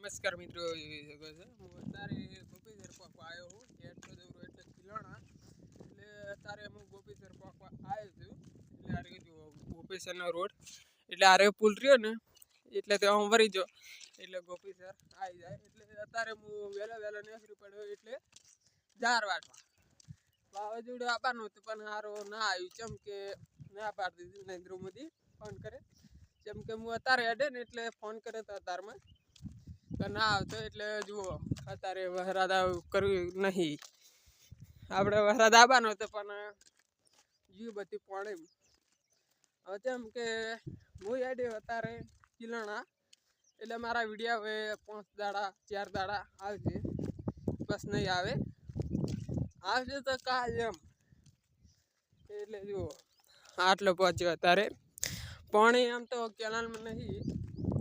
નમસ્કાર મિત્રો, જોઈ શકો છો હું અત્યારે ગોપીસર પાકવા આવ્યો હું એટલો દૂર એટલે ખીલાણા એટલે અત્યારે હું ગોપીસર પાકવા આવ્યો છું એટલે આ જો ગોપીસરનો રોડ એટલે આ પુલ રહ્યો ને એટલે તે હું વરી જો એટલે ગોપીસર આવી જાય એટલે અત્યારે હું વહેલો નીકળી પડ્યો એટલે જાર વાટવા વાવાઝોડું આવવાનું હતું પણ સારો ના આવ્યું કેમ કે ના પાડી દીધી નરેન્દ્ર મોદી ફોન કરે જેમ કે હું અત્યારે હેડે ને એટલે ફોન કર્યો હતો અતારમાં ના આવતો એટલે જુઓ અત્યારે વરસાદ કર્યું નહીં આપણે વરસાદ આવવાનો હતો પણ જીવ બધી પાણી હવે જેમ કે હું હેડ્યો અત્યારે કિલણા એટલે મારા વિડીયો હવે 5 દાડા 4 દાડા આવશે બસ નહીં આવશે તો કાલ એમ એટલે જુઓ આટલો પહોંચ્યો અત્યારે પાણી આમ તો કેનાલમાં નહીં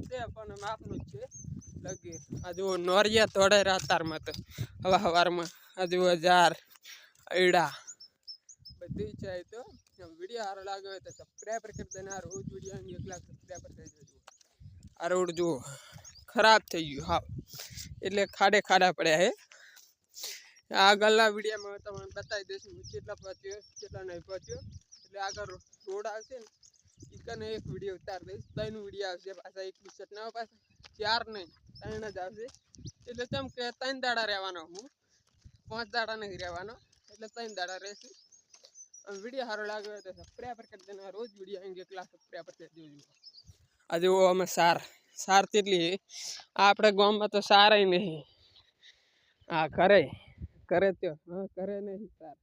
છે પણ માપનું જ છે લગી આ જુઓ નોરિયા તોડે રાતારમાં તો હવારમાં આ જુઓ જાર એડા બધી છે તો વિડીયો સારો લાગ્યો હોય તો સબસ્ક્રાઈબર કરી દેને આ રોજ વિડીયો 1 લાખ સબસ્ક્રાઈબર થઈ જજો આ રોડ જુઓ ખરાબ થઈ ગયું હા એટલે ખાડા પડ્યા હે આગળના વિડીયોમાં તમને બતાવી દઈશ હું કેટલા પહોંચ્યો કેટલા નહીં પહોંચ્યો એટલે આગળ રોડ આવશે ને ઈકને એક વિડીયો ઉતાર દઈશ 3 વિડીયો આવશે પાછા 21 ના પાછા 4 નહીં 3 જ આવશે એટલે કેમ કે 3 દાડા રહેવાનો હું 5 દાડા નહીં રહેવાનો એટલે 3 દાડા રહેશે વિડીયો સારો લાગ્યો હોય તો સબસ્ક્રાઈબર કરી દેના રોજ વિડીયો 1 લાખ સબસ્ક્રાઈબર કરી દેજો આ જુઓ અમે સાર તેટલી આપણે ગામમાં તો સારાય નહીં હા કરે તો કરે નહીં સાર